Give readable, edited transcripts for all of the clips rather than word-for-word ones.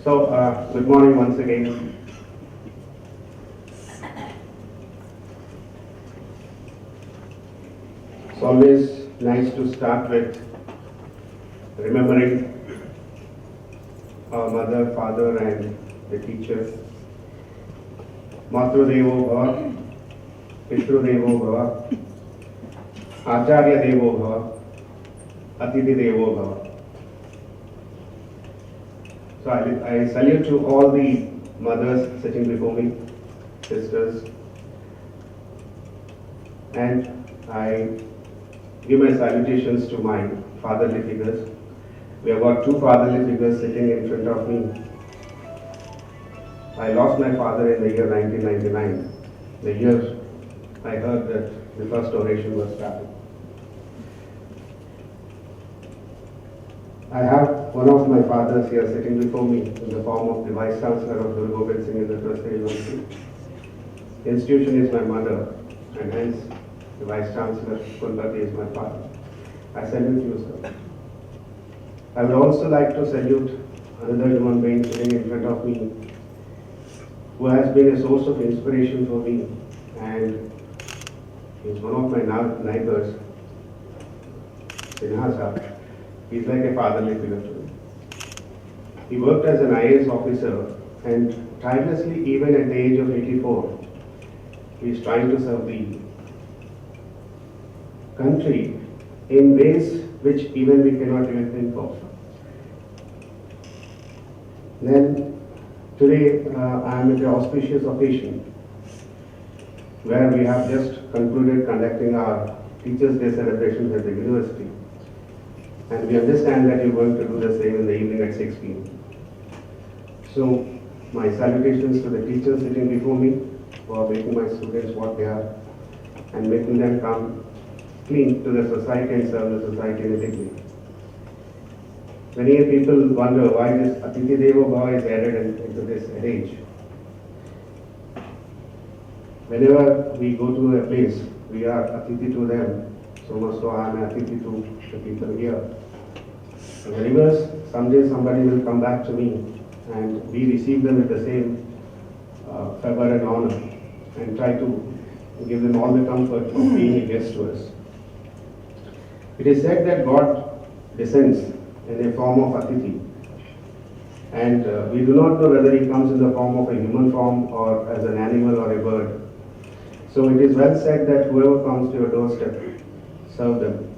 Good morning once again. It's always nice to start with remembering our mother, father, and the teacher. Matru Devo Bhava, Pitru Devo Bhava, Acharya Devo Bhava, Atithi Devo Bhava. So I salute to all the mothers sitting before me, sisters, and I give my salutations to my fatherly figures. We have got two fatherly figures sitting in front of me. I lost my father in the year 1999, the year I heard that the first oration was started. I have one of my fathers here sitting before me in the form of the Vice Chancellor of Guru Gobind Singh International University. The institution is my mother, and hence the Vice Chancellor Kulpati is my father. I salute you, sir. I would also like to salute another human being sitting in front of me who has been a source of inspiration for me, and is one of my neighbors, Sinha sir. He's like a fatherly figure to me. He worked as an IAS officer, and tirelessly, even at the age of 84, he is trying to serve the country in ways which even we cannot even think of. Then today I am at the auspicious occasion where we have just concluded conducting our Teachers' Day celebrations at the university. And we understand that you're going to do the same in the evening at 6 p.m. So, my salutations to the teachers sitting before me for making my students what they are and making them come clean to the society and serve the society in a big way. Many people wonder why this Atithi Devo Bhava is added into this adage. Whenever we go to a place, we are Atithi to them. So much so I am Atithi to the people here. In the reverse, someday somebody will come back to me and we receive them with the same favor and honor and try to give them all the comfort of being a guest to us. It is said that God descends in a form of Atithi, and we do not know whether he comes in the form of a human form or as an animal or a bird. So it is well said that whoever comes to your doorstep, serve them.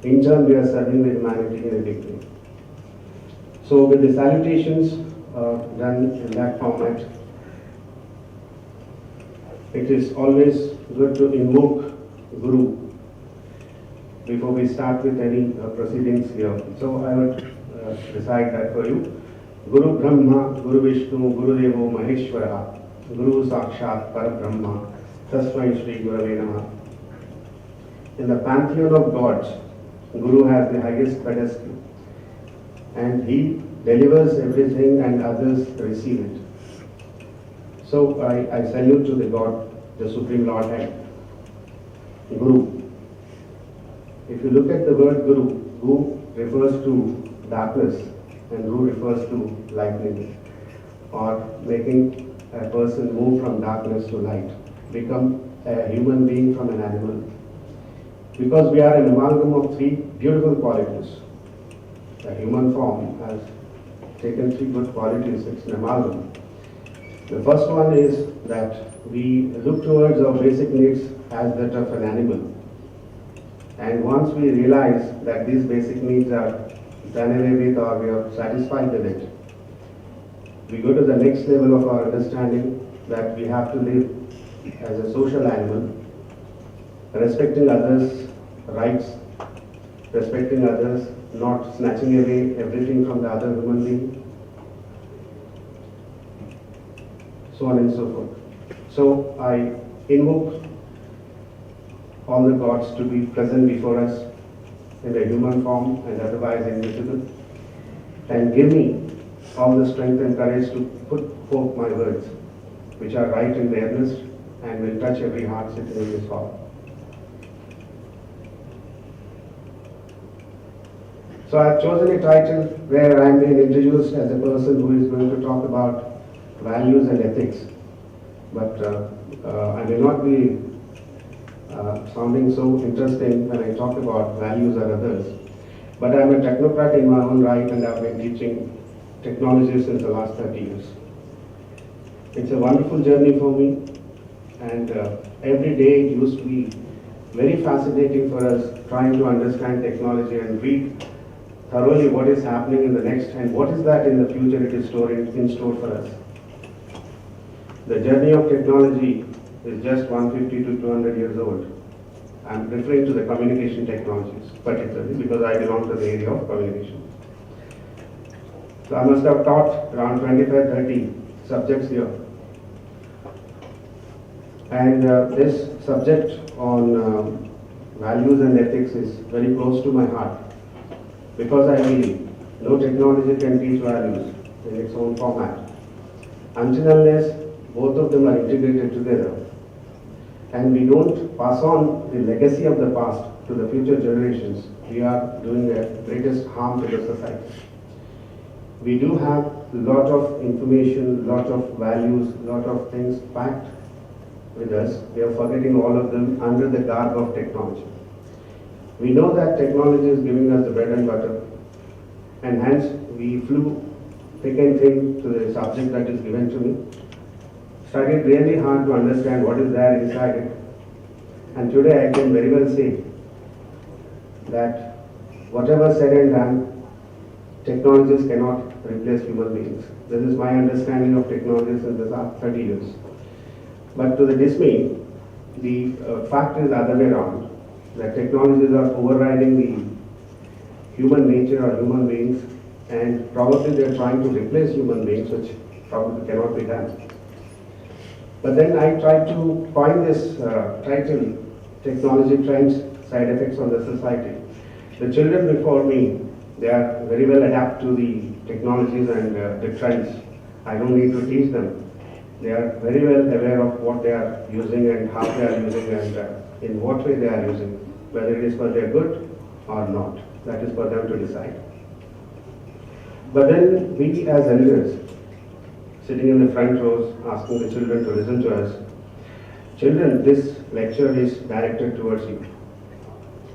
In turn, we are serving the humanity in a big way. So with the salutations done in that format, it is always good to invoke Guru before we start with any proceedings here. So I would recite that for you. Guru Brahma, Guru Vishnu, Guru Devo Maheshwara, Guru Sakshat Parabrahma, Tasmai Shri Gurave Namaha. In the pantheon of gods, Guru has the highest pedestal, and he delivers everything and others receive it. So I salute to the God, the Supreme Lord and Guru. If you look at the word Guru, Gu refers to darkness and Ru refers to lightning, or making a person move from darkness to light, become a human being from an animal. Because we are an amalgam of three beautiful qualities. The human form has taken three good qualities, it's an amalgam. The first one is that we look towards our basic needs as that of an animal. And once we realize that these basic needs are done away with or we are satisfied with it, we go to the next level of our understanding that we have to live as a social animal, respecting others' rights, respecting others, not snatching away everything from the other human being, so on and so forth. So I invoke all the gods to be present before us in a human form and otherwise invisible, and give me all the strength and courage to put forth my words, which are right in the earnest and will touch every heart sitting in this hall. So I've chosen a title where I'm being introduced as a person who is going to talk about values and ethics. But I may not be sounding so interesting when I talk about values or others. But I'm a technocrat in my own right, and I've been teaching technology since the last 30 years. It's a wonderful journey for me, and every day it used to be very fascinating for us trying to understand technology and read thoroughly what is happening in the next and what is that in the future it is in store for us. The journey of technology is just 150 to 200 years old. I'm referring to the communication technologies particularly because I belong to the area of communication. So I must have taught around 25-30 subjects here. And this subject on values and ethics is very close to my heart because I believe no technology can teach values in its own format until unless both of them are integrated together and we don't pass on the legacy of the past to the future generations. We are doing the greatest harm to the society. We do have a lot of information, lot of values, lot of things packed with us. We are forgetting all of them under the garb of technology. We know that technology is giving us the bread and butter, and hence we flew thick and thin to the subject that is given to me. Studied really hard to understand what is there inside it. And today I can very well say that whatever said and done, technologies cannot replace human beings. This is my understanding of technology since the last 30 years. But to the dismay, the fact is the other way around, that technologies are overriding the human nature or human beings, and probably they are trying to replace human beings, which probably cannot be done. But then I tried to coin this title, Technology Trends, Side Effects on the Society. The children before me, they are very well adapted to the technologies and the trends. I don't need to teach them. They are very well aware of what they are using and how they are using and in what way they are using, whether it is for their good or not. That is for them to decide. But then we as elders, sitting in the front rows, asking the children to listen to us. Children, this lecture is directed towards you.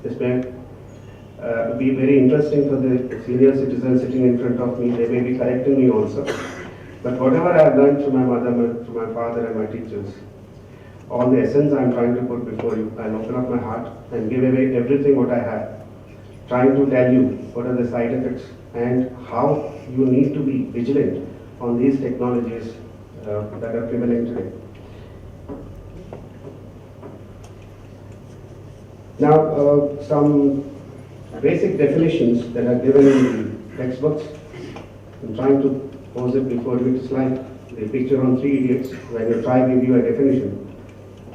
This may be very interesting for the senior citizens sitting in front of me. They may be correcting me also. But whatever I have learned from my mother, to my father and my teachers, all the essence I am trying to put before you, I'll open up my heart and give away everything what I have, trying to tell you what are the side effects and how you need to be vigilant on these technologies that are prevalent today. Now, some basic definitions that are given in the textbooks. I'm trying to pose it before you. It's like the picture on Three Idiots. When you try to give you a definition,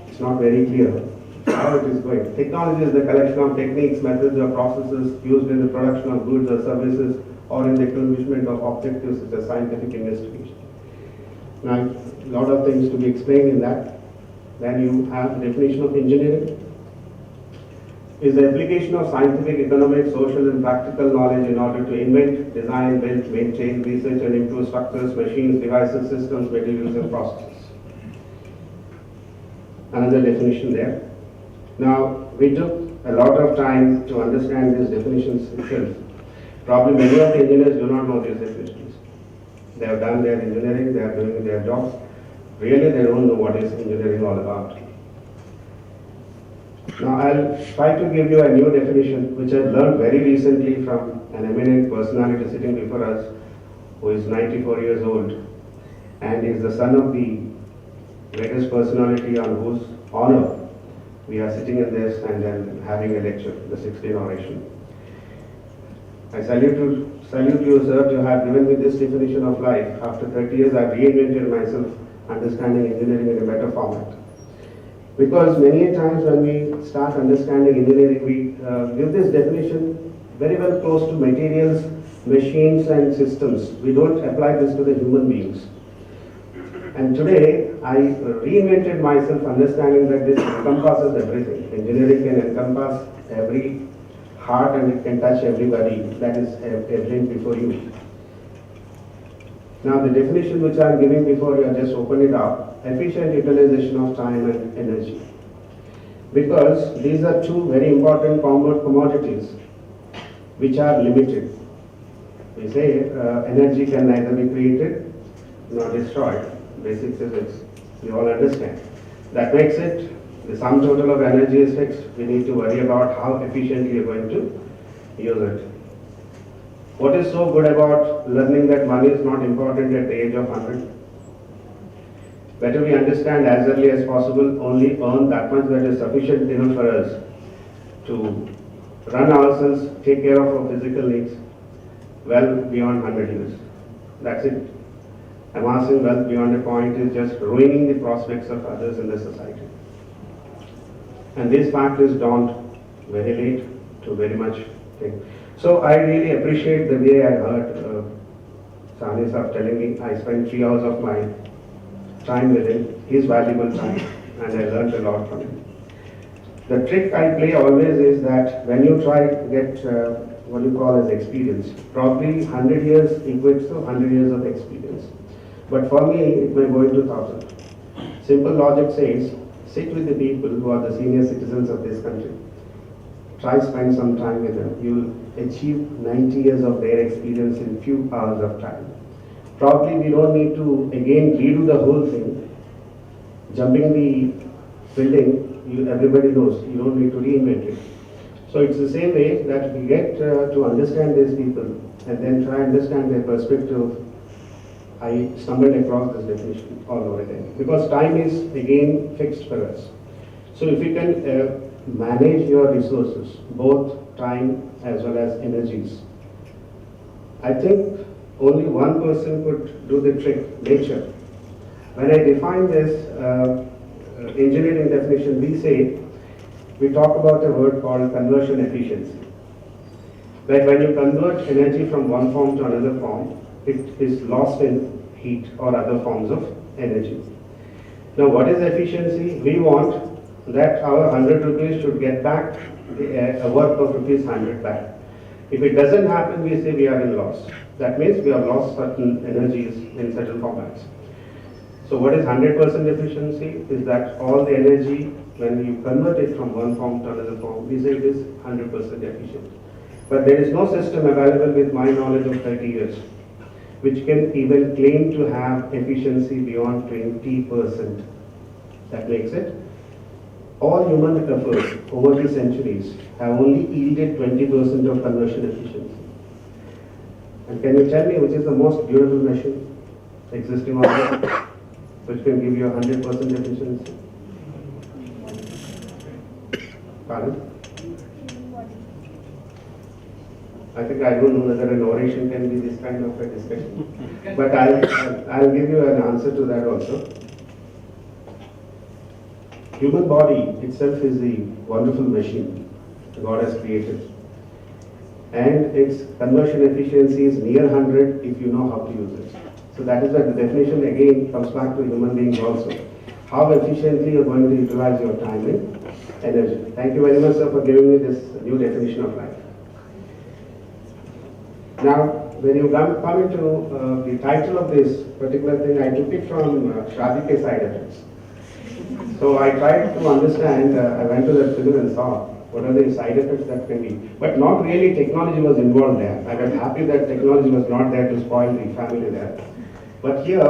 it's not very clear how it is going. Technology is the collection of techniques, methods, or processes used in the production of goods or services or in the accomplishment of objectives such as scientific investigation. Now, a lot of things to be explained in that. Then you have the definition of engineering. Is the application of scientific, economic, social, and practical knowledge in order to invent, design, build, maintain, research, and improve structures, machines, devices, systems, materials, and processes. Another definition there. Now, we took a lot of time to understand these definitions itself. Probably many of the engineers do not know these definitions. They have done their engineering, they are doing their jobs. Really, they don't know what is engineering all about. Now, I'll try to give you a new definition, which I've learned very recently from an eminent personality sitting before us, who is 94 years old, and is the son of the greatest personality on whose honor we are sitting in this and then having a lecture, the 16th oration. I salute you, sir, to have given me this definition of life. After 30 years, I've reinvented myself, understanding engineering in a better format. Because many a times when we start understanding engineering, we give this definition very well close to materials, machines and systems. We don't apply this to the human beings. And today, I reinvented myself understanding that this encompasses everything. Engineering can encompass every heart and it can touch everybody that is evident before you. Now the definition which I am giving before you, just open it up, efficient utilization of time and energy. Because these are two very important commodities which are limited. We say energy can neither be created nor destroyed, basic physics, we all understand. That makes it, the sum total of energy is fixed, we need to worry about how efficiently you're going to use it. What is so good about learning that money is not important at the age of 100? Better we understand as early as possible, only earn that much that is sufficient enough for us to run ourselves, take care of our physical needs well beyond 100 years. That's it. Amassing wealth beyond a point is just ruining the prospects of others in the society. And this fact is dawned very late to very much thing. So I really appreciate the way I heard Sani Saab telling me. I spent 3 hours of my time with him, his valuable time, and I learned a lot from him. The trick I play always is that when you try to get what you call as experience, probably 100 years equates to 100 years of experience. But for me, it may go into 1,000. Simple logic says, sit with the people who are the senior citizens of this country. Try spend some time with them. You will achieve 90 years of their experience in few hours of time. Probably we don't need to again redo the whole thing. Jumping the building, everybody knows, you don't need to reinvent it. So it's the same way that we get to understand these people and then try and understand their perspective. I stumbled across this definition all over again because time is again fixed for us. So if you can manage your resources, both time as well as energies, I think only one person could do the trick, nature. When I define this engineering definition, we talk about a word called conversion efficiency. That when you convert energy from one form to another form, it is lost in heat or other forms of energy. Now what is efficiency? We want that our 100 rupees should get back a worth of rupees 100 back. If it doesn't happen, we say we are in loss. That means we have lost certain energies in certain formats. So what is 100% efficiency? Is that all the energy, when you convert it from one form to another form, we say it is 100% efficient. But there is no system available with my knowledge of 30 years which can even claim to have efficiency beyond 20%. That makes it. All human efforts over the centuries have only yielded 20% of conversion efficiency. And can you tell me which is the most durable machine existing on earth which can give you 100% efficiency? Pardon? I think I don't know whether an oration can be this kind of a discussion, but I'll give you an answer to that also. Human body itself is the wonderful machine God has created, and its conversion efficiency is near 100 if you know how to use it. So that is why the definition again comes back to human beings also. How efficiently you are going to utilize your time and energy. Thank you very much, sir, for giving me this new definition of life. Now, when you come into the title of this particular thing, I took it from Shadi Ke Side Effects. So I tried to understand, I went to that film and saw what are the side effects that can be. But not really technology was involved there. I was happy that technology was not there to spoil the family there. But here,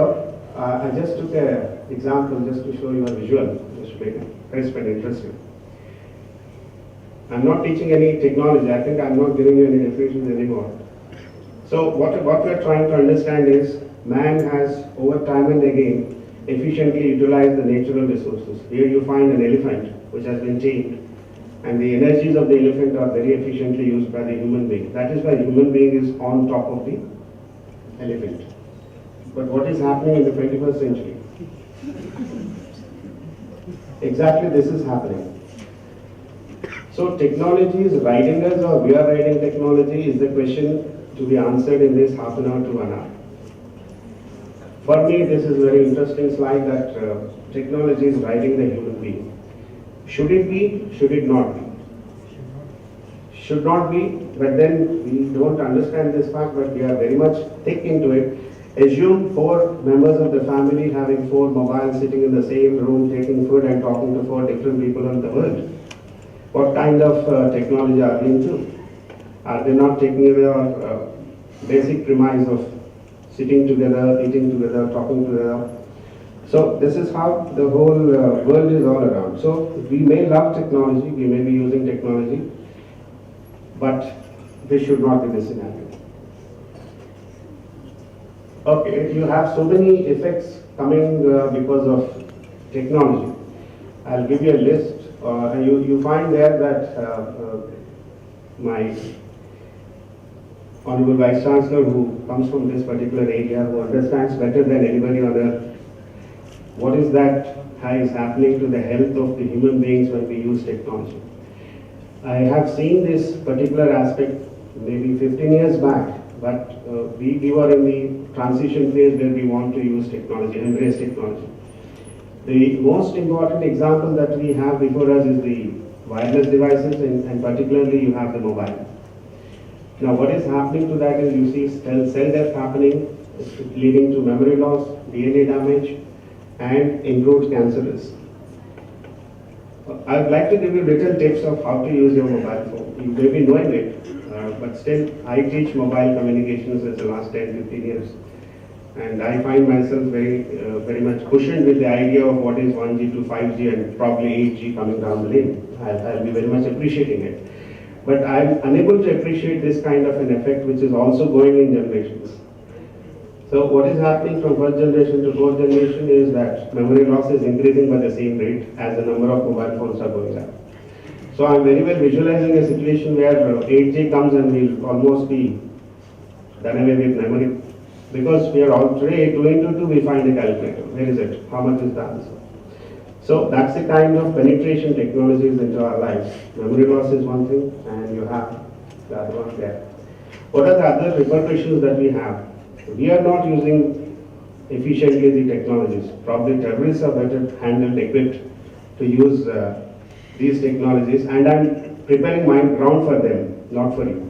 I just took an example just to show you a visual, just to make it crisp and interesting. I'm not teaching any technology. I think I'm not giving you any definitions anymore. So what we are trying to understand is man has over time and again efficiently utilized the natural resources. Here you find an elephant which has been tamed, and the energies of the elephant are very efficiently used by the human being. That is why the human being is on top of the elephant. But what is happening in the 21st century? Exactly this is happening. So technology is riding us or we are riding technology is the question to be answered in this half an hour to 1 hour. For me, this is a very interesting slide that technology is riding the human being. Should it be? Should it not be? should not be, but then we don't understand this fact, but we are very much thick into it. Assume 4 members of the family having 4 mobiles sitting in the same room, taking food and talking to 4 different people in the world. What kind of technology are we into? Are they not taking away our basic premise of sitting together, eating together, talking together? So this is how the whole world is all around. So we may love technology, we may be using technology, but this should not be the scenario. Okay, you have so many effects coming because of technology. I'll give you a list. You find there that my Honorable Vice Chancellor, who comes from this particular area, who understands better than anybody on earth what is that is happening to the health of the human beings when we use technology. I have seen this particular aspect maybe 15 years back, but we were in the transition phase where we want to use technology, embrace technology. The most important example that we have before us is the wireless devices, and particularly you have the mobile. Now what is happening to that is you see cell death happening, leading to memory loss, DNA damage, and improved cancer risk. I would like to give you little tips of how to use your mobile phone. You may be knowing it, but still I teach mobile communications since the last 10-15 years. And I find myself very much cushioned with the idea of what is 1G to 5G and probably 8G coming down the lane. I'll be very much appreciating it. But I'm unable to appreciate this kind of an effect which is also going in generations. So what is happening from first generation to fourth generation is that memory loss is increasing by the same rate as the number of mobile phones are going up. So I'm very well visualizing a situation where 8G comes and we'll almost be done away with memory. Because we are all today 2 into 2 we find a calculator. Where is it? How much is the answer? So that's the kind of penetration technologies into our lives. Memory loss is one thing and you have the other one there. What are the other repercussions that we have? We are not using efficiently the technologies. Probably terrorists are better handled, equipped to use these technologies, and I'm preparing my ground for them, not for you.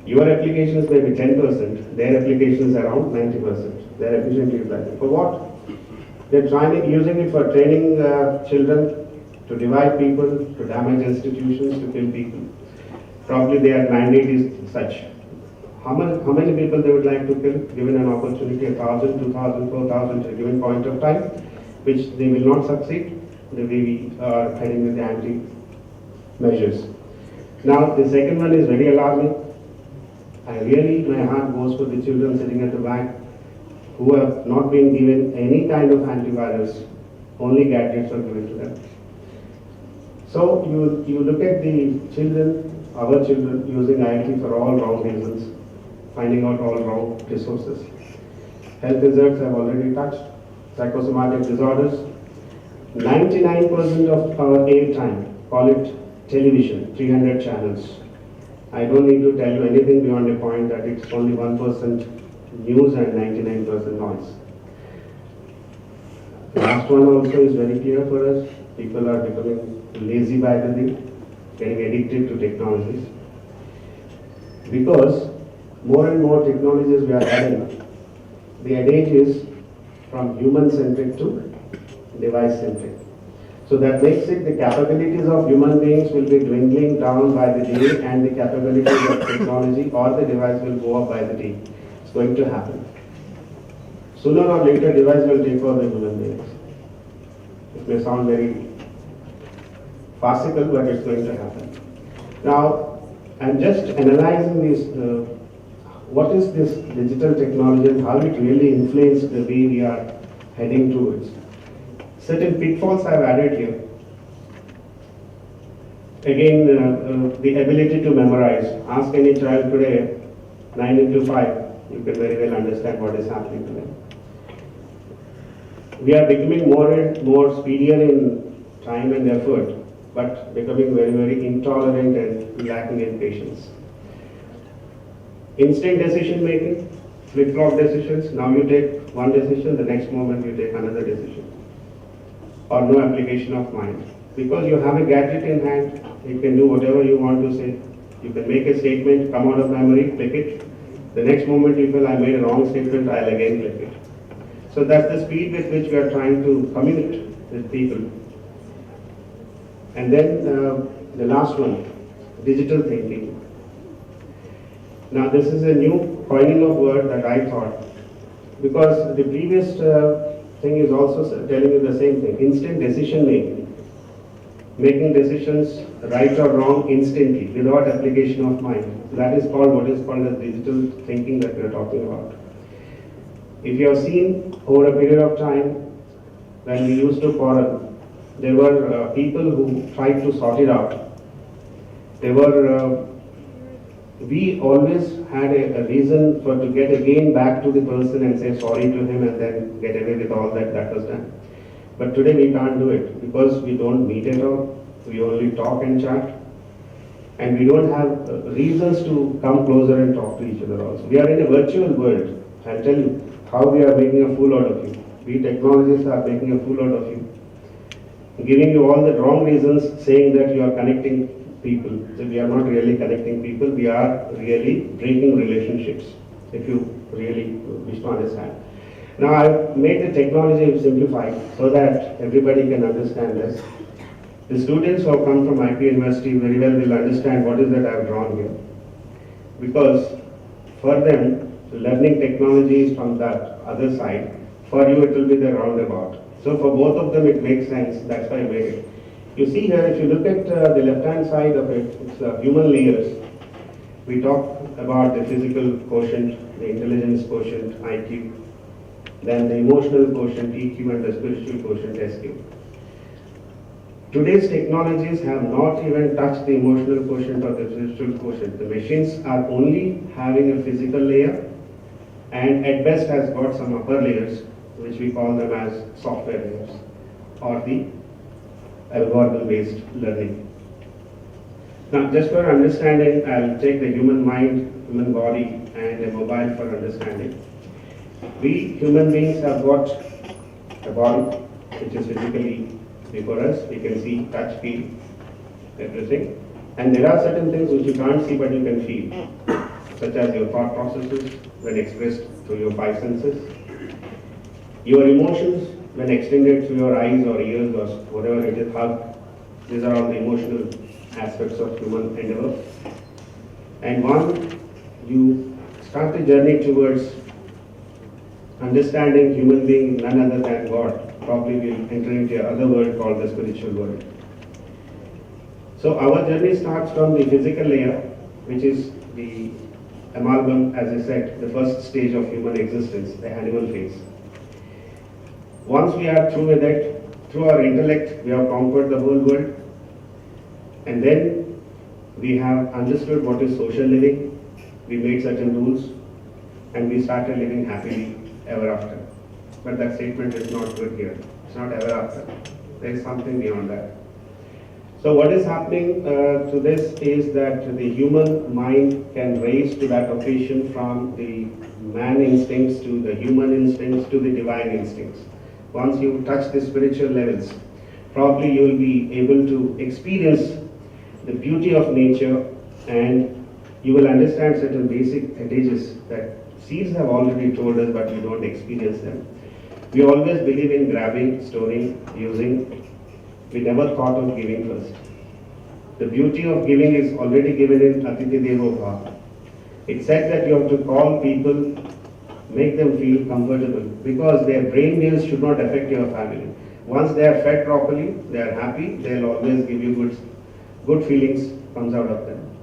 Your applications may be 10%, their applications around 90%. Their efficiently utilized. For what? They're using it for training children, to divide people, to damage institutions, to kill people. Probably their mandate is such. How many people they would like to kill, given an opportunity, 1,000, 2,000, 4,000 at a given point of time, which they will not succeed, the way we are heading with the anti-measures. Now, the second one is very alarming. My heart goes for the children sitting at the back who have not been given any kind of antivirus, only gadgets are given to them. So you look at the children, our children using IT for all wrong reasons, finding out all wrong resources. Health hazards I've already touched, psychosomatic disorders. 99% of our airtime, call it television, 300 channels. I don't need to tell you anything beyond a point that it's only 1% news and 99% noise. The last one also is very clear for us. People are becoming lazy by the day, getting addicted to technologies. Because more and more technologies we are adding, the adage is from human-centric to device-centric. So that makes it the capabilities of human beings will be dwindling down by the day and the capabilities of technology or the device will go up by the day. It's going to happen. Sooner or later, device will take over the human beings. It may sound very farcical, but it's going to happen. Now, I'm just analyzing this, what is this digital technology and how it really influences the way we are heading towards. Certain pitfalls I've added here. Again, the ability to memorize. Ask any child today, 9 into 5, you can very well understand what is happening to them. We are becoming more and more speedier in time and effort, but becoming very, very intolerant and lacking in patience. Instant decision making, flip-flop decisions. Now you take one decision, the next moment you take another decision. Or no application of mind. Because you have a gadget in hand, you can do whatever you want to say. You can make a statement, come out of memory, click it. The next moment you feel I made a wrong statement, I'll again click it. So that's the speed with which we are trying to communicate with people. And then the last one, digital thinking. Now this is a new coining of word that I thought, because the previous thing is also telling you the same thing, instant decision making decisions right or wrong instantly without application of mind. That is called what is called as digital thinking that we are talking about. If you have seen over a period of time when we used to quarrel, there were people who tried to sort it out. We always had a reason to get again back to the person and say sorry to him and then get away with all that was done. But today we can't do it because we don't meet at all. We only talk and chat. And we don't have reasons to come closer and talk to each other also. We are in a virtual world. I'll tell you how we are making a fool out of you. We technologists are making a fool out of you. Giving you all the wrong reasons, saying that you are connecting people. So we are not really connecting people, we are really breaking relationships, if you really wish to understand. Now I've made the technology simplified so that everybody can understand this. The students who have come from IP University very well will understand what is that I've drawn here. Because for them, learning technology is from that other side. For you, it will be the roundabout. So for both of them, it makes sense. That's why I made it. You see here, if you look at the left-hand side of it, it's human layers. We talk about the physical quotient, the intelligence quotient, IQ, then the emotional quotient, EQ, and the spiritual quotient, SQ. Today's technologies have not even touched the emotional quotient or the spiritual quotient. The machines are only having a physical layer, and at best has got some upper layers, which we call them as software layers, or the algorithm-based learning. Now, just for understanding, I'll take the human mind, human body, and a mobile for understanding. We human beings have got a body which is physically before us. We can see, touch, feel, everything. And there are certain things which you can't see but you can feel, such as your thought processes when expressed through your five senses, your emotions when extended through your eyes or ears or whatever it is, hug. These are all the emotional aspects of human endeavor. And one, you start the journey towards understanding human being none other than God. Probably we'll enter into another world called the spiritual world. So our journey starts from the physical layer, which is the amalgam, as I said, the first stage of human existence, the animal phase. Once we are through with it, through our intellect, we have conquered the whole world. And then we have understood what is social living. We made certain rules and we started living happily ever after. But that statement is not good here. It's not ever after. There is something beyond that. So what is happening to this is that the human mind can raise to that occasion from the man instincts to the human instincts to the divine instincts. Once you touch the spiritual levels, probably you will be able to experience the beauty of nature, and you will understand certain basic adages that seeds have already told us, but we don't experience them. We always believe in grabbing, storing, using. We never thought of giving first. The beauty of giving is already given in Atithi Devo Bhava. It said that you have to call people, make them feel comfortable, because their brain waves should not affect your family. Once they are fed properly, they are happy, they will always give you good feelings comes out of them.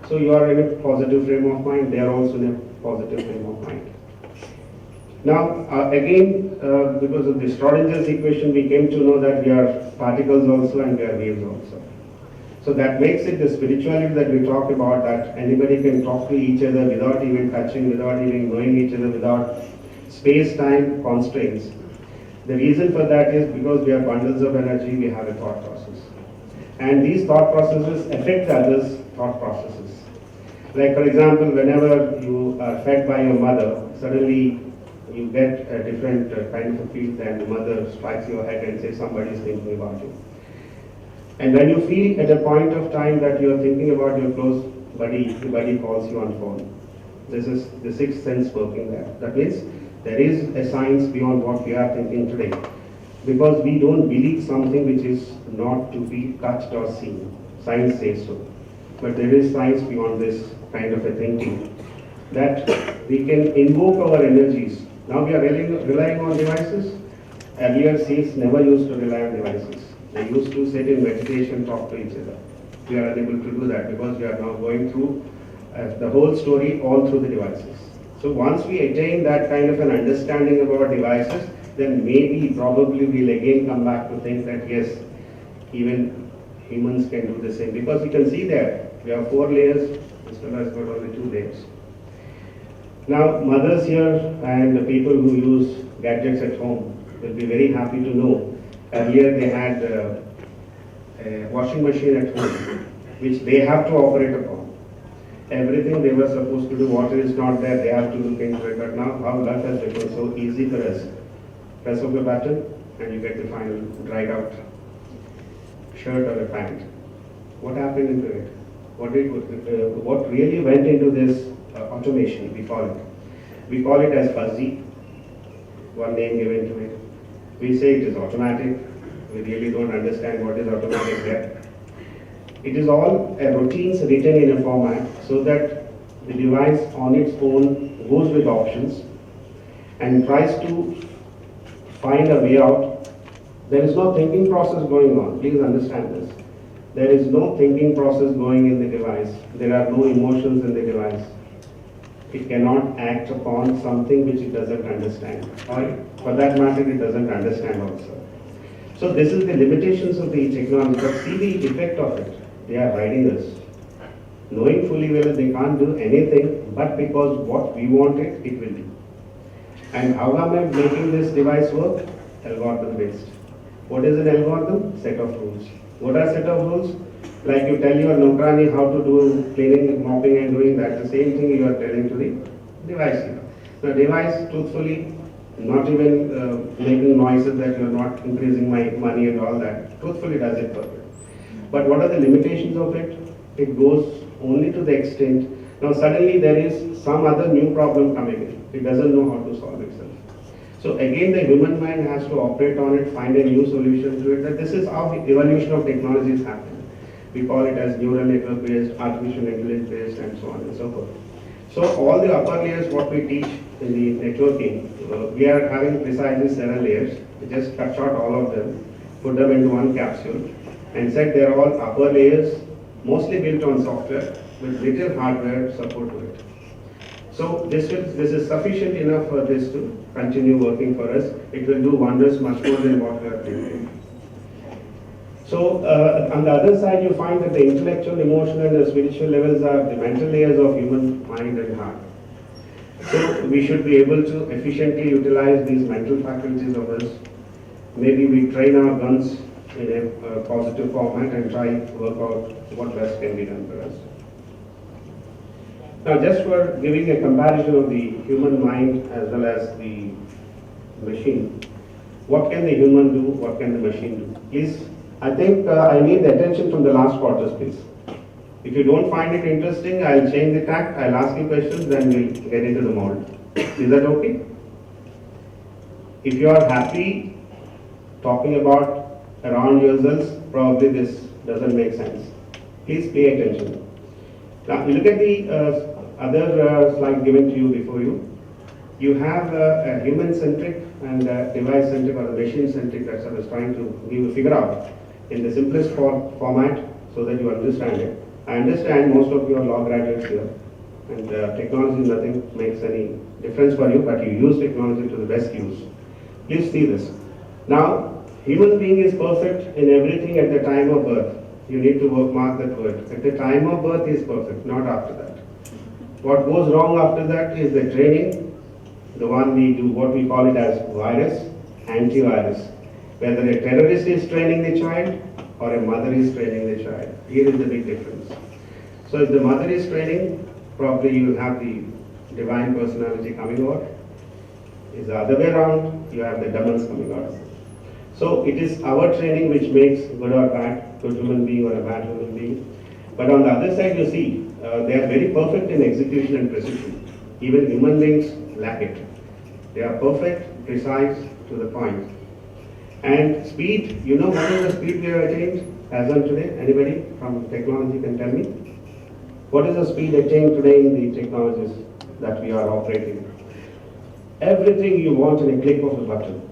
So you are in a positive frame of mind, they are also in a positive frame of mind. Now again, because of the Schrodinger's equation, we came to know that we are particles also and we are waves also. So that makes it the spirituality that we talk about, that anybody can talk to each other without even touching, without even knowing each other, without space-time constraints. The reason for that is because we are bundles of energy, we have a thought process. And these thought processes affect the others' thought processes. Like for example, whenever you are fed by your mother, suddenly you get a different kind of a feel, and the mother strikes your head and says somebody is thinking about you. And when you feel at a point of time that you are thinking about your close buddy calls you on phone. This is the sixth sense working there. That means there is a science beyond what we are thinking today. Because we don't believe something which is not to be touched or seen. Science says so. But there is science beyond this kind of a thinking. That we can invoke our energies. Now we are relying on devices. Earlier saints never used to rely on devices. They used to sit in meditation, talk to each other. We are unable to do that because we are now going through the whole story all through the devices. So once we attain that kind of an understanding about devices, then maybe, probably we'll again come back to think that yes, even humans can do the same. Because you can see there, we have 4 layers, this fellow has got only 2 layers. Now, mothers here and the people who use gadgets at home will be very happy to know. Earlier they had a washing machine at home, which they have to operate upon. Everything they were supposed to do, water is not there, they have to look into it. But now, how life has become so easy for us. Press of the button and you get the final dried out shirt or a pant. What happened into it? What really went into this automation, we call it. We call it as fuzzy, one name given to it. We say it is automatic. We really don't understand what is automatic there. It is all routines written in a format so that the device on its own goes with options and tries to find a way out. There is no thinking process going on. Please understand this. There is no thinking process going in the device. There are no emotions in the device. It cannot act upon something which it doesn't understand. Or for that matter, it doesn't understand also. So this is the limitations of the technology. But see the effect of it. They are riding us. Knowing fully well they can't do anything, but because what we want it, it will do. And how am I making this device work? Algorithm based. What is an algorithm? Set of rules. What are set of rules? Like you tell your Nokrani how to do cleaning, mopping and doing that. The same thing you are telling to the device here. The device, truthfully, not even making noises that you are not increasing my money and all that. Truthfully does it perfect. But what are the limitations of it? It goes only to the extent. Now suddenly there is some other new problem coming in. It doesn't know how to solve itself. So again the human mind has to operate on it, find a new solution to it. That this is how the evolution of technology is happening. We call it as neural network based, artificial intelligence based and so on and so forth. So all the upper layers what we teach in the networking, we are having precisely 7 layers. We just cut short all of them, put them into one capsule and said they are all upper layers, mostly built on software with little hardware support to it. So this is sufficient enough for this to continue working for us. It will do wonders much more than what we are doing. So on the other side you find that the intellectual, emotional and the spiritual levels are the mental layers of human mind and heart. So we should be able to efficiently utilize these mental faculties of us. Maybe we train our guns in a positive format and try to work out what best can be done for us. Now just for giving a comparison of the human mind as well as the machine, what can the human do, what can the machine do? Please, I think I need the attention from the last quarters, please. If you don't find it interesting, I'll change the tack, I'll ask you questions, then we'll get into the mold. Is that okay? If you are happy talking about around yourselves, probably this doesn't make sense. Please pay attention. Now, you look at the other slide given to you before you. You have a human-centric and device-centric or machine-centric that I was trying to give you figure out in the simplest format so that you understand it. I understand most of you are law graduates here and technology nothing makes any difference for you, but you use technology to the best use. Please see this. Now, human being is perfect in everything at the time of birth. You need to mark that word. At the time of birth is perfect, not after that. What goes wrong after that is the training, the one we do, what we call it as virus, antivirus. Whether a terrorist is training the child or a mother is training the child. Here is the big difference. So if the mother is training, probably you will have the divine personality coming out. Is the other way around, you have the demons coming out. So it is our training which makes good or bad, good human being or a bad human being. But on the other side you see, they are very perfect in execution and precision. Even human beings lack it. They are perfect, precise, to the point. And speed, you know what is the speed we have attained as on today? Anybody from technology can tell me? What is the speed attained today in the technologies that we are operating? Everything you want in a click of a button.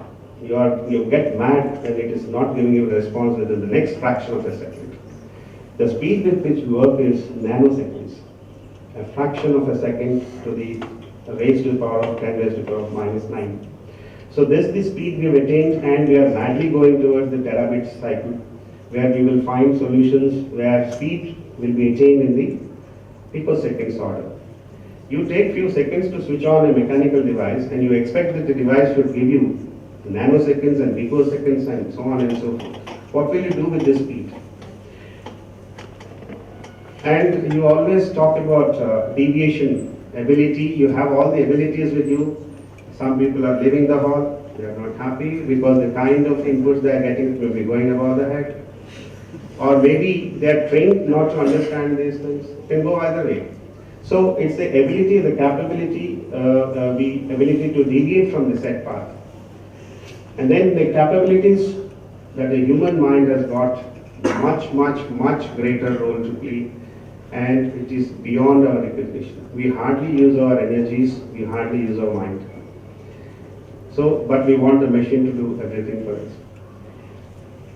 You get mad when it is not giving you a response within the next fraction of a second. The speed with which we work is nanoseconds. A fraction of a second to the raised to the power of 10 raised to the power of minus 9. So this is the speed we have attained, and we are madly going towards the terabit cycle, where we will find solutions where speed will be attained in the picoseconds order. You take few seconds to switch on a mechanical device, and you expect that the device should give you nanoseconds and picoseconds and so on and so forth. What will you do with this speed? And you always talk about deviation ability. You have all the abilities with you. Some people are leaving the hall. They are not happy because the kind of inputs they are getting will be going above the head. Or maybe they are trained not to understand these things. It can go either way. So it's the ability, the capability, the ability to deviate from the set path. And then the capabilities that the human mind has got much greater role to play, and it is beyond our recognition. We hardly use our energies, we hardly use our mind. So, but we want the machine to do everything for us.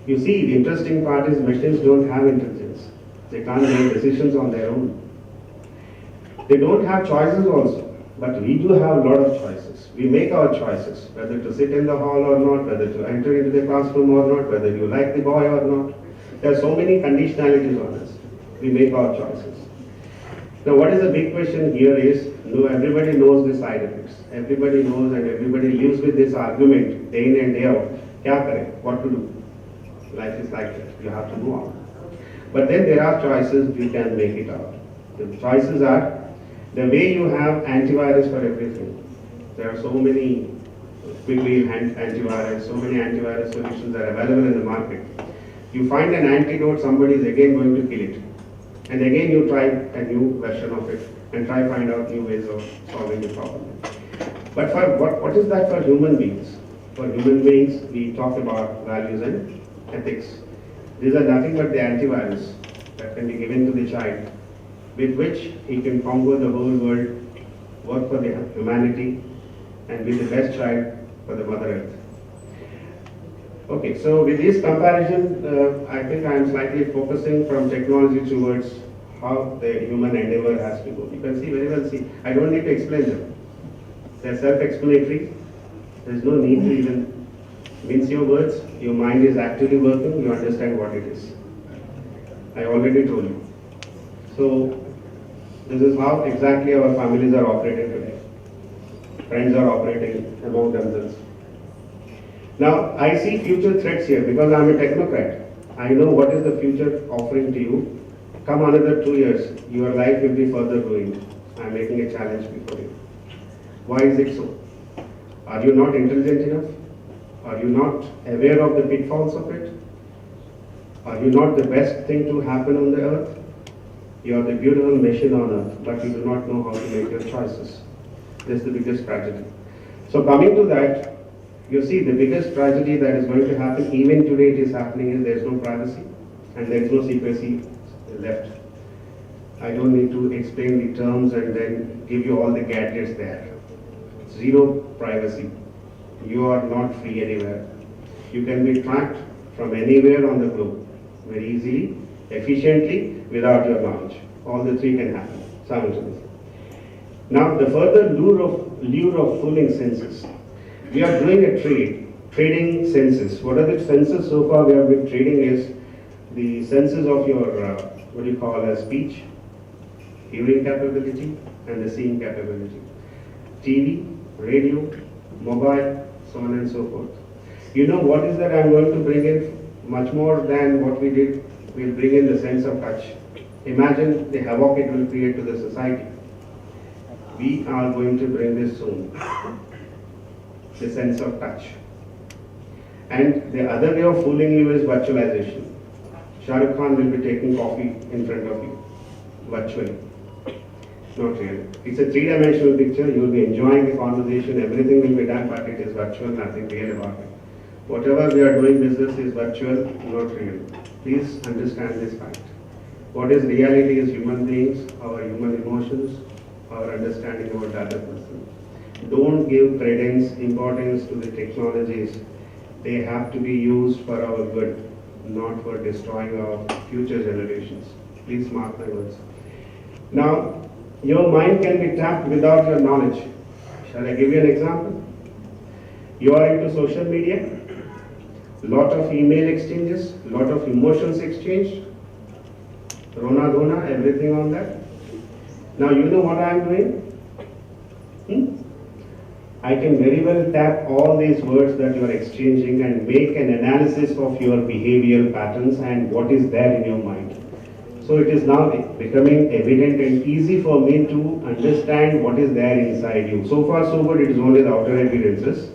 You see, the interesting part is machines don't have intelligence. They can't make decisions on their own. They don't have choices also, but we do have a lot of choices. We make our choices, whether to sit in the hall or not, whether to enter into the classroom or not, whether you like the boy or not. There are so many conditionalities on us. We make our choices. Now what is the big question here is, everybody knows the side effects. Everybody knows and everybody lives with this argument day in and day out. Kya kare? What to do? Life is like that. You have to move on. But then there are choices, you can make it out. The choices are, the way you have antivirus for everything. There are so many quickly antivirus, so many antivirus solutions are available in the market. You find an antidote, somebody is again going to kill it. And again you try a new version of it and try find out new ways of solving the problem. But for what is that for human beings? For human beings, we talk about values and ethics. These are nothing but the antivirus that can be given to the child, with which he can conquer the whole world, work for the humanity, and be the best child for the Mother Earth. Okay, so with this comparison, I think I am slightly focusing from technology towards how the human endeavor has to go. You can see very well, I don't need to explain them. They are self-explanatory. There is no need to even mince your words. Your mind is actively working, you understand what it is. I already told you. So, this is how exactly our families are operating today. Friends are operating among themselves. Now, I see future threats here because I am a technocrat. I know what is the future offering to you. Come another 2 years, your life will be further ruined. I am making a challenge before you. Why is it so? Are you not intelligent enough? Are you not aware of the pitfalls of it? Are you not the best thing to happen on the earth? You are the beautiful machine on earth, but you do not know how to make your choices. This is the biggest tragedy. So coming to that, you see the biggest tragedy that is going to happen, even today it is happening, is there is no privacy and there is no secrecy left. I don't need to explain the terms and then give you all the gadgets there. Zero privacy. You are not free anywhere. You can be tracked from anywhere on the globe very easily, efficiently, without your knowledge. All the three can happen simultaneously. Now the further lure of fooling senses. We are doing a trading senses. What are the senses so far we have been trading is the senses of your, what do you call as speech, hearing capability and the seeing capability. TV, radio, mobile, so on and so forth. You know what is that I am going to bring in? Much more than what we did, we will bring in the sense of touch. Imagine the havoc it will create to the society. We are going to bring this soon. The sense of touch. And the other way of fooling you is virtualization. Shah Rukh Khan will be taking coffee in front of you, virtually. Not really. It's a three-dimensional picture. You'll be enjoying the conversation. Everything will be done, but it is virtual, nothing real about it. Whatever we are doing business is virtual, not real. Please understand this fact. What is reality is human beings, our human emotions, our understanding about the other person. Don't give credence, importance to the technologies. They have to be used for our good, not for destroying our future generations. Please mark my words. Now, your mind can be tapped without your knowledge. Shall I give you an example? You are into social media, lot of email exchanges, lot of emotions exchanged, Rona Dhona, everything on that. Now you know what I am doing? I can very well tap all these words that you are exchanging and make an analysis of your behavioral patterns and what is there in your mind. So it is now becoming evident and easy for me to understand what is there inside you. So far so good, it is only the outer appearances.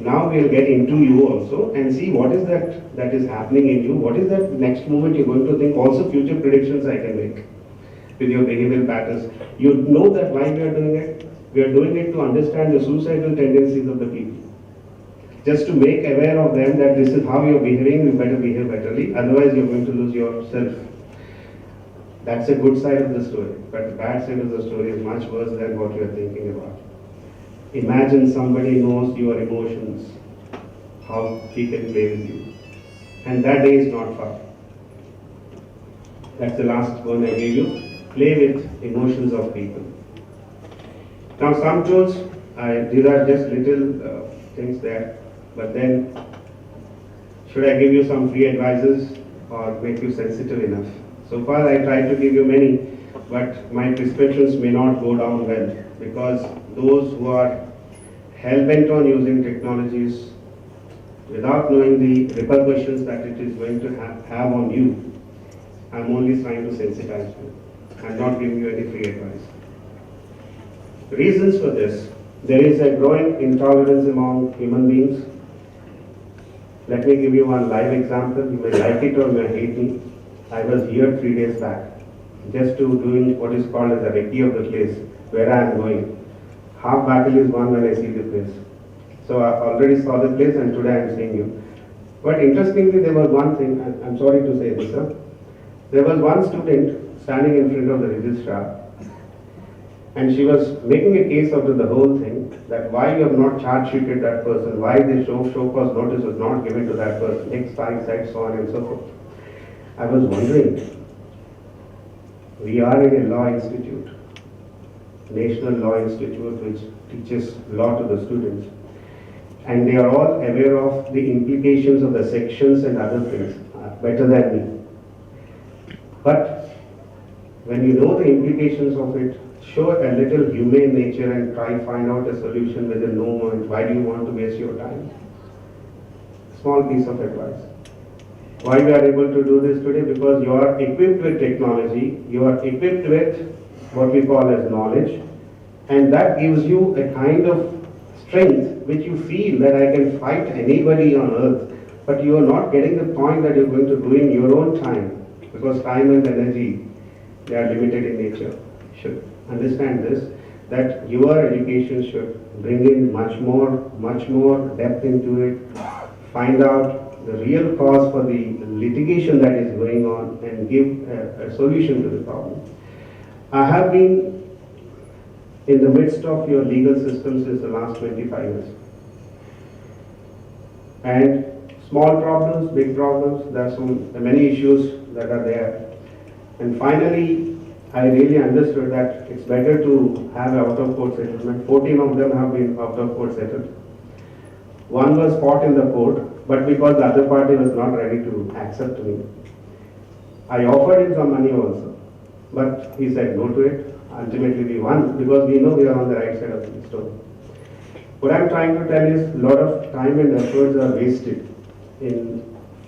Now we will get into you also and see what is that is happening in you, what is that next moment you're going to think, also future predictions I can make with your behavioral patterns. You know that why we are doing it? We are doing it to understand the suicidal tendencies of the people. Just to make aware of them that this is how you're behaving, you better behave betterly, otherwise you're going to lose yourself. That's a good side of the story, but the bad side of the story is much worse than what you're thinking about. Imagine somebody knows your emotions, how he can play with you. And that day is not far. That's the last one I gave you. Play with emotions of people. Now some tools, these are just little things there, but then should I give you some free advices or make you sensitive enough? So far I tried to give you many, but my prescriptions may not go down well because those who are hell-bent on using technologies without knowing the repercussions that it is going to have on you, I'm only trying to sensitize you. I'm not giving you any free advice. Reasons for this: there is a growing intolerance among human beings. Let me give you one live example. You may like it or you may hate me. I was here 3 days back, just to doing what is called as a recce of the place, where I am going. Half battle is won when I see the place. So I already saw the place and today I am seeing you. But interestingly, there was one thing, I'm sorry to say this, sir. There was one student standing in front of the registrar and she was making a case out of the whole thing, that why you have not charge sheeted that person, why the show cause notice was not given to that person, X, Y, Z, so on and so forth. I was wondering, we are in a law institute, National Law Institute, which teaches law to the students, and they are all aware of the implications of the sections and other things better than me. But when you know the implications of it, show a little humane nature and try find out a solution within no moment. Why do you want to waste your time? Small piece of advice. Why we are able to do this today? Because you are equipped with technology, you are equipped with what we call as knowledge, and that gives you a kind of strength which you feel that I can fight anybody on earth, but you are not getting the point that you're going to do in your own time, because time and energy, they are limited in nature. You should understand this, that your education should bring in much more depth into it, find out the real cause for the litigation that is going on and give a solution to the problem. I have been in the midst of your legal system since the last 25 years. And small problems, big problems, there are many issues that are there. And finally, I really understood that it's better to have an out-of-court settlement. 14 of them have been out-of-court settled. One was fought in the court, but because the other party was not ready to accept me, I offered him some money also, but he said no to it. Ultimately we won because we know we are on the right side of the story. What I'm trying to tell is a lot of time and efforts are wasted in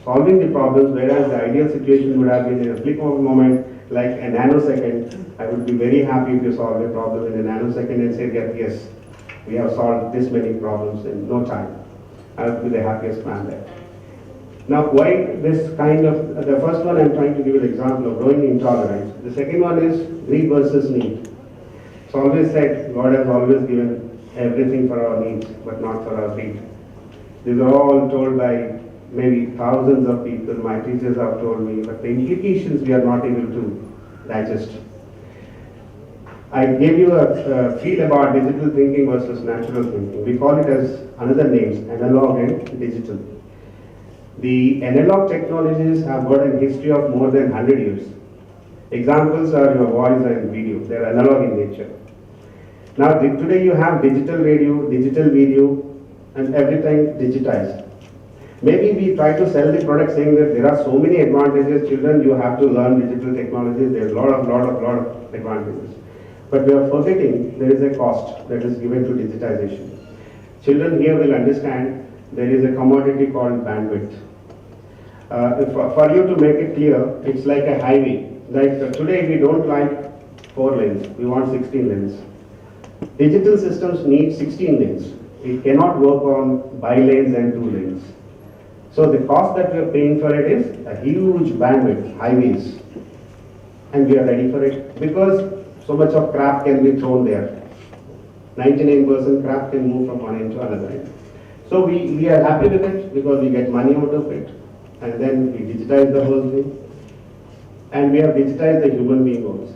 solving the problems, whereas the ideal situation would have been in a flick of a moment, like a nanosecond. I would be very happy if you solved a problem in a nanosecond and say, yes, we have solved this many problems in no time. I would be the happiest man there. Now, why this kind of, the first one I'm trying to give you an example of growing intolerance. The second one is greed versus need. It's always said God has always given everything for our needs, but not for our greed. These are all told by maybe thousands of people. My teachers have told me, but the implications we are not able to digest. I gave you a feel about digital thinking versus natural thinking. We call it as another names, analog and digital. The analog technologies have got a history of more than 100 years. Examples are your voice and video. They are analog in nature. Now today you have digital radio, digital video, and everything digitized. Maybe we try to sell the product saying that there are so many advantages. Children, you have to learn digital technologies. There are lot of advantages. But we are forgetting there is a cost that is given to digitization. Children here will understand there is a commodity called bandwidth. For you to make it clear, it's like a highway. Like today we don't like 4 lanes, we want 16 lanes. Digital systems need 16 lanes. It cannot work on bi-lanes and 2 lanes. So the cost that we are paying for it is a huge bandwidth, highways. And we are ready for it because so much of crap can be thrown there. 99% crap can move from one end to another end. So we are happy with it because we get money out of it. And then we digitize the whole thing. And we have digitized the human being also.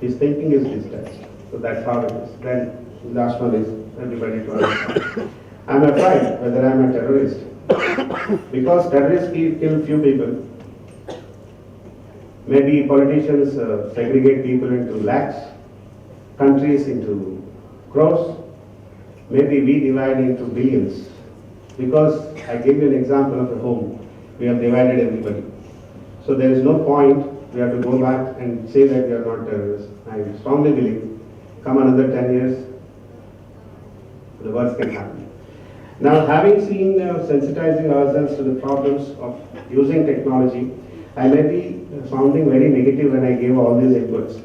His thinking is digitized. So that's how it is. Then the last one is everybody to understand. I'm afraid whether I'm a terrorist. Because terrorists kill few people. Maybe politicians segregate people into lakhs, countries into crores. Maybe we divide into billions. Because I gave you an example of a home. We have divided everybody. So there is no point we have to go back and say that we are not terrorists. I strongly believe, come another 10 years, the worst can happen. Now, having seen sensitizing ourselves to the problems of using technology, I may be sounding very negative when I gave all these inputs.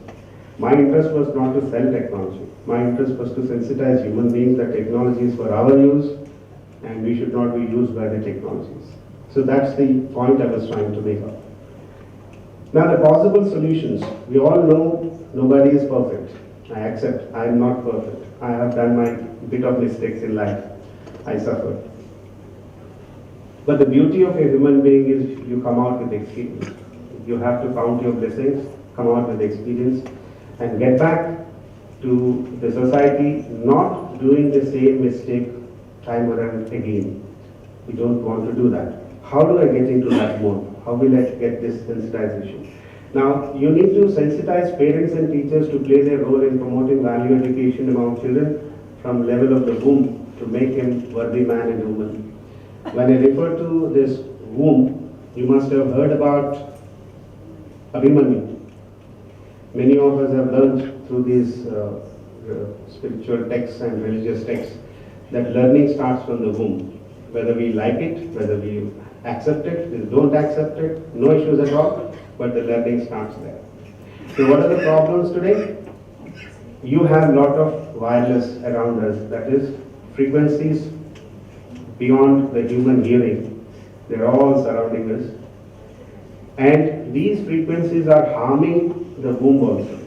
My interest was not to sell technology. My interest was to sensitize human beings that technology is for our use and we should not be used by the technologies. So that's the point I was trying to make up. Now the possible solutions. We all know nobody is perfect. I accept I am not perfect. I have done my bit of mistakes in life. I suffered. But the beauty of a human being is you come out with experience. You have to count your blessings, come out with experience, and get back to the society not doing the same mistake time and again. We don't want to do that. How do I get into that mode? How will I get this sensitization? Now, you need to sensitize parents and teachers to play their role in promoting value education among children from level of the womb to make him worthy man and woman. When I refer to this womb, you must have heard about Abhimanyu. Many of us have learned through these spiritual texts and religious texts that learning starts from the womb. Whether we like it, whether we accept it, we don't accept it, no issues at all, but the learning starts there. So what are the problems today? You have a lot of wireless around us, that is frequencies beyond the human hearing. They're all surrounding us. And these frequencies are harming the womb also.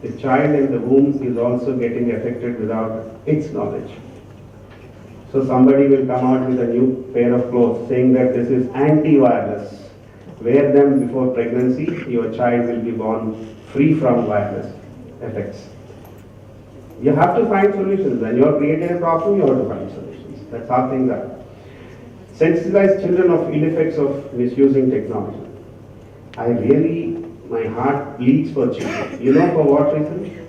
The child in the womb is also getting affected without its knowledge. So somebody will come out with a new pair of clothes saying that this is anti-wireless. Wear them before pregnancy, your child will be born free from wireless effects. You have to find solutions. When you are creating a problem, you have to find solutions. That's how things are. Sensitize children of ill effects of misusing technology. My heart bleeds for children. You know for what reason?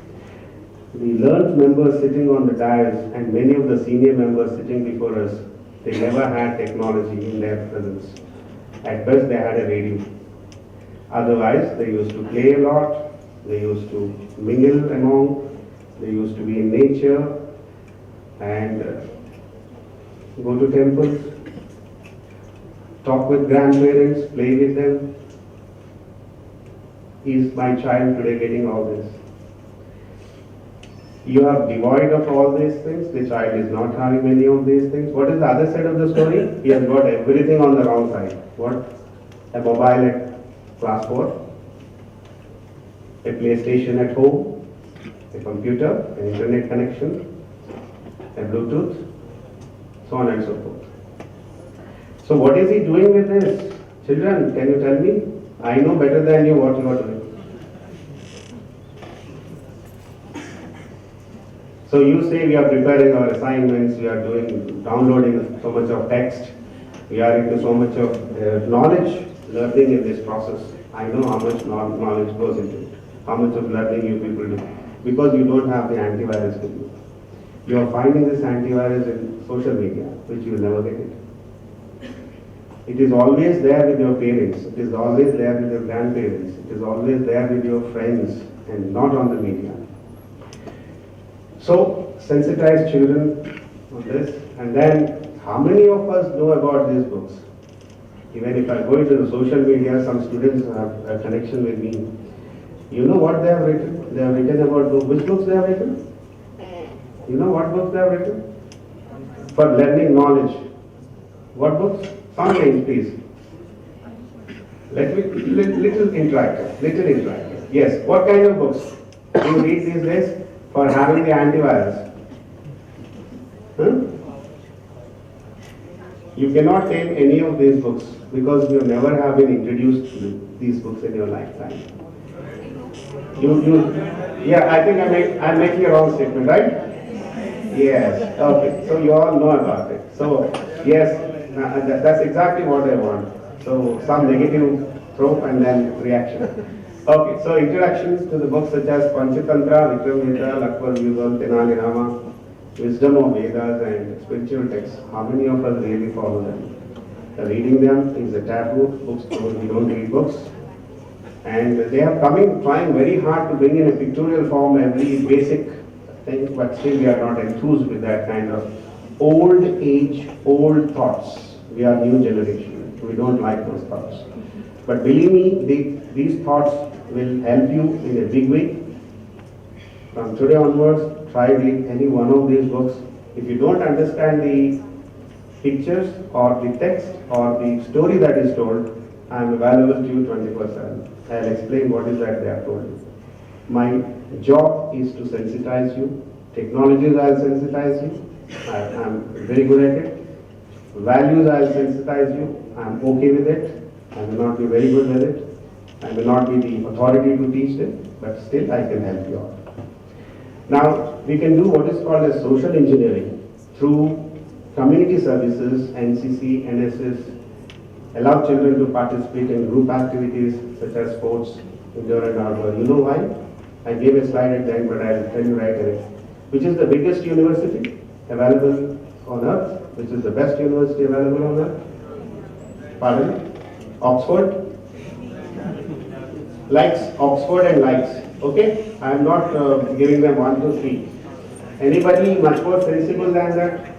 The learned members sitting on the dais and many of the senior members sitting before us, they never had technology in their presence. At best they had a radio. Otherwise they used to play a lot, they used to mingle among, they used to be in nature and go to temples, talk with grandparents, play with them. Is my child today getting all this? You are devoid of all these things, the child is not having many of these things. What is the other side of the story? He has got everything on the wrong side. What? A mobile at class 4, a PlayStation at home, a computer, an internet connection, a Bluetooth, so on and so forth. So what is he doing with this? Children, can you tell me? I know better than you what you are doing. So you say we are preparing our assignments, we are downloading so much of text, we are into so much of knowledge, learning in this process. I know how much knowledge goes into it, how much of learning you people do, because you don't have the antivirus with you. You are finding this antivirus in social media, which you will never get it. It is always there with your parents, it is always there with your grandparents, it is always there with your friends, and not on the media. So, sensitize children on this, and then how many of us know about these books? Even if I go into the social media, some students have a connection with me. You know what they have written? They have written about books. Which books they have written? You know what books they have written? For learning knowledge. What books? Some names, please. Let me, little interactive. Yes, what kind of books do you read these days for having the antivirus? You cannot take any of these books because you never have been introduced to these books in your lifetime. Yeah, I think I'm making a wrong statement, right? Yes, okay, so you all know about it. So, yes, that's exactly what I want. So, some negative trope and then reaction. Okay, so introductions to the books such as Panchatantra, Vikramveda, Lakshmana Vyuham, Tenali Rama, Wisdom of Vedas and spiritual texts. How many of us really follow them? Reading them is a taboo. Books, we don't read books. And they are trying very hard to bring in a pictorial form every basic thing, but still we are not enthused with that kind of old age, old thoughts. We are new generation. We don't like those thoughts. But believe me, these thoughts will help you in a big way. From today onwards, try read any one of these books. If you don't understand the pictures or the text or the story that is told, I am available to you 24/7. I will explain what is that they have told you. My job is to sensitize you. Technologies I will sensitize you. I am very good at it. Values I will sensitize you. I am okay with it. I will not be very good with it. I will not be the authority to teach it, but still I can help you out. Now, we can do what is called as social engineering through community services, NCC, NSS, allow children to participate in group activities such as sports, indoor and outdoor. You know why? I gave a slide at the end, but I will tell you right away. Which is the biggest university available on earth? Which is the best university available on earth? Pardon? Oxford? Likes, Oxford and likes. Okay? I am not giving them 1, 2, 3. Anybody much more sensible than that?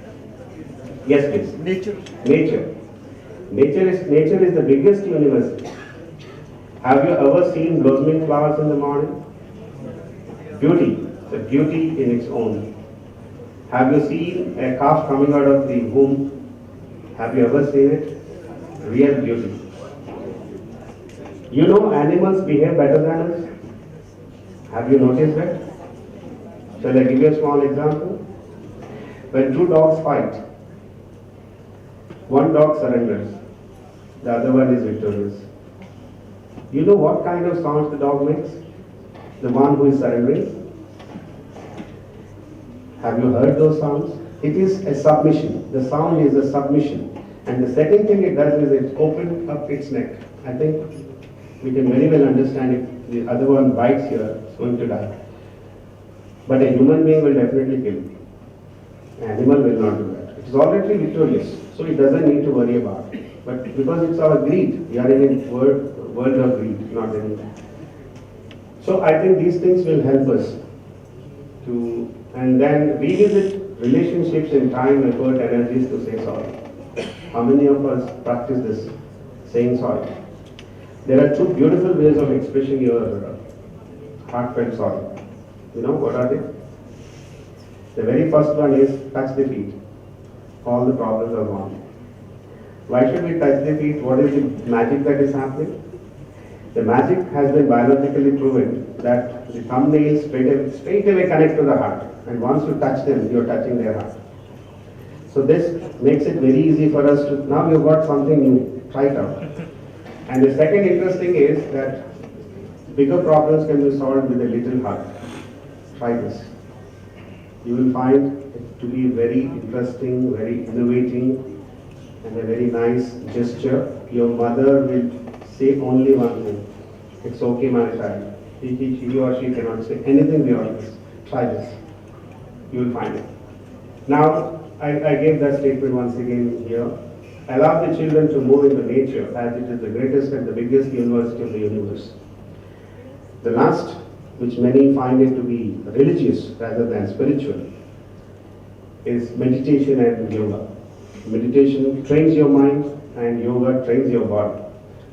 Yes, please. Nature. Nature. Nature is the biggest university. Have you ever seen blossoming flowers in the morning? Beauty. The beauty in its own. Have you seen a calf coming out of the womb? Have you ever seen it? Real beauty. You know animals behave better than us. Have you noticed that? Shall I give you a small example? When two dogs fight, one dog surrenders, the other one is victorious. You know what kind of sounds the dog makes? The one who is surrendering? Have you heard those sounds? It is a submission. The sound is a submission. And the second thing it does is it opens up its neck. I think we can very well understand if the other one bites here, it's going to die. But a human being will definitely kill. An animal will not do that. It is already victorious, so it doesn't need to worry about it. But because it's our greed, we are in a world of greed, not any. So I think these things will help us to, and then revisit relationships in time, effort, energies to say sorry. How many of us practice this, saying sorry? There are two beautiful ways of expressing your heartfelt sorry. You know, what are they? The very first one is touch the feet. All the problems are gone. Why should we touch the feet? What is the magic that is happening? The magic has been biologically proven that the thumbnails straight away connect to the heart. And once you touch them, you're touching their heart. So this makes it very easy for us to, now you've got something new, try it out. And the second interesting is that bigger problems can be solved with a little heart. Try this. You will find it to be very interesting, very innovating, and a very nice gesture. Your mother will say only one thing. It's okay, my child. He or she cannot say anything beyond this. Try this. You will find it. Now, I gave that statement once again here. Allow the children to move into nature as it is the greatest and the biggest university of the universe. The last, which many find it to be religious rather than spiritual, is meditation and yoga. Meditation trains your mind and yoga trains your body.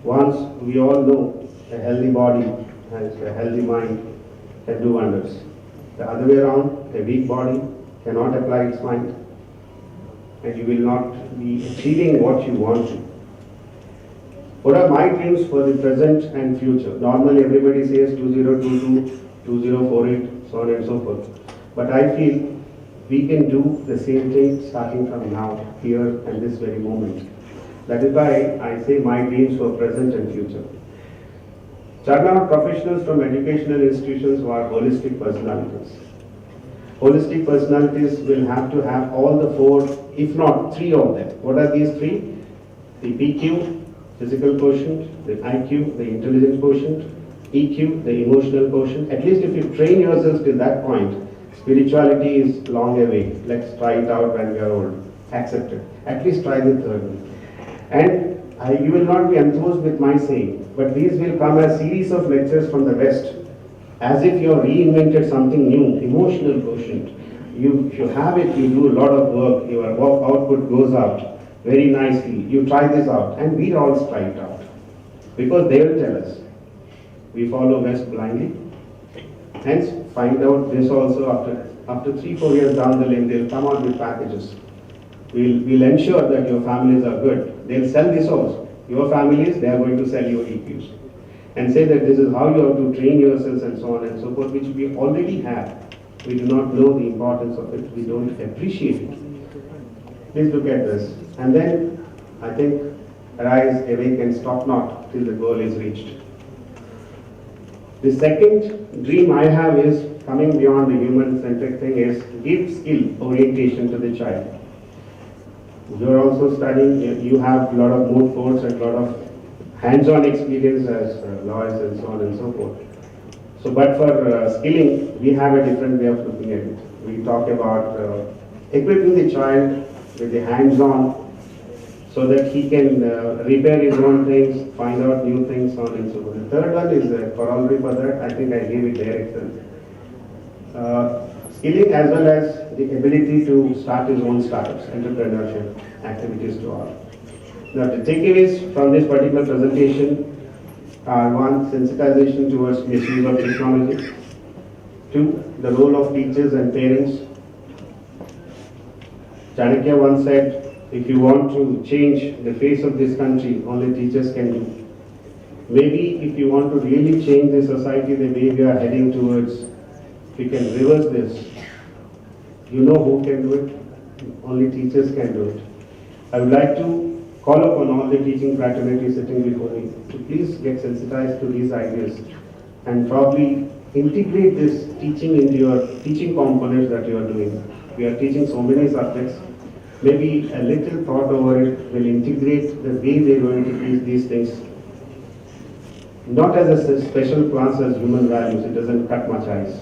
Once we all know a healthy body and a healthy mind can do wonders. The other way around, a weak body cannot apply its mind and you will not be achieving what you want to. What are my dreams for the present and future? Normally everybody says 2022, 2048, so on and so forth. But I feel we can do the same thing starting from now, here and this very moment. That is why I say my dreams for present and future. Charna are professionals from educational institutions who are holistic personalities. Holistic personalities will have to have all the four, if not three of them. What are these three? The PQ, physical quotient, the IQ, the intelligence quotient, EQ, the emotional quotient. At least if you train yourselves till that point, spirituality is long away. Let's try it out when we are old. Accept it. At least try the third one. And you will not be enthused with my saying, but these will come as series of lectures from the West, as if you have reinvented something new, emotional quotient. If you have it, you do a lot of work, your work output goes out very nicely. You try this out, and we all try it out. Because they will tell us. We follow West blindly. Hence, find out this also after 3-4 years down the lane, they'll come out with packages. We'll ensure that your families are good. They'll sell this also. Your families, they are going to sell your EQs. And say that this is how you have to train yourselves and so on and so forth, which we already have. We do not know the importance of it. We don't appreciate it. Please look at this. And then, I think, arise, awake and stop not till the goal is reached. The second dream I have is, coming beyond the human-centric thing, is give skill orientation to the child. You are also studying, you have a lot of moot courts and a lot of hands-on experience as lawyers and so on and so forth. So, but for skilling, we have a different way of looking at it. We talk about equipping the child with the hands-on so that he can repair his own things, find out new things, so on and so forth. The third one is a corollary for that. I think I gave it there itself. Skilling as well as the ability to start his own startups, entrepreneurship activities to all. Now, the takeaways from this particular presentation are: 1, sensitization towards misuse of technology; 2, the role of teachers and parents. Chanakya once said, if you want to change the face of this country, only teachers can do. Maybe if you want to really change the society the way we are heading towards, if we can reverse this, you know who can do it? Only teachers can do it. I would like to call upon all the teaching fraternity sitting before me to please get sensitized to these ideas and probably integrate this teaching into your teaching components that you are doing. We are teaching so many subjects. Maybe a little thought over it will integrate the way they are going to teach these things. Not as a special class as human values, it doesn't cut much ice.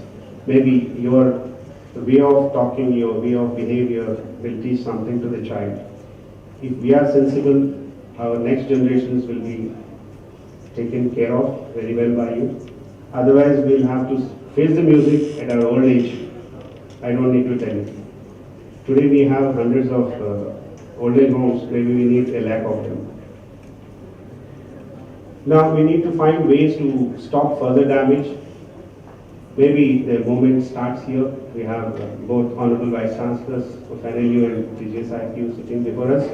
Maybe your way of talking, your way of behavior will teach something to the child. If we are sensible, our next generations will be taken care of very well by you. Otherwise, we'll have to face the music at our old age. I don't need to tell you. Today we have hundreds of old age homes, maybe we need a lakh of them. Now we need to find ways to stop further damage. Maybe the movement starts here. We have both Honorable Vice Chancellors of NLU and TGSIQ sitting before us.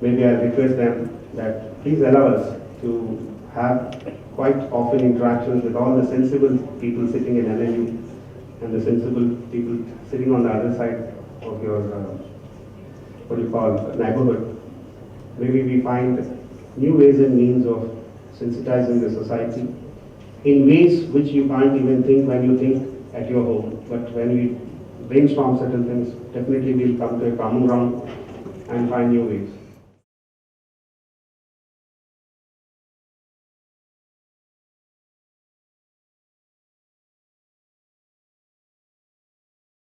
Maybe I'll request them that please allow us to have quite often interactions with all the sensible people sitting in LNU and the sensible people sitting on the other side of your, what do you call, neighborhood. Maybe we find new ways and means of sensitizing the society in ways which you can't even think when you think at your home. But when we brainstorm certain things, definitely we'll come to a common ground and find new ways.